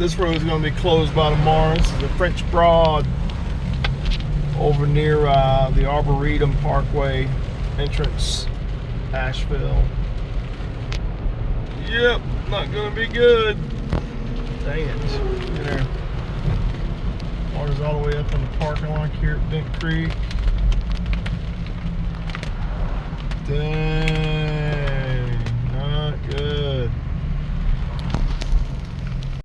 This road is going to be closed by tomorrow. This is the French Broad over near the Arboretum Parkway entrance, Asheville. Yep, not going to be good. Dang it. You know, water's all the way up in the parking lot here at Dent Creek. Dang.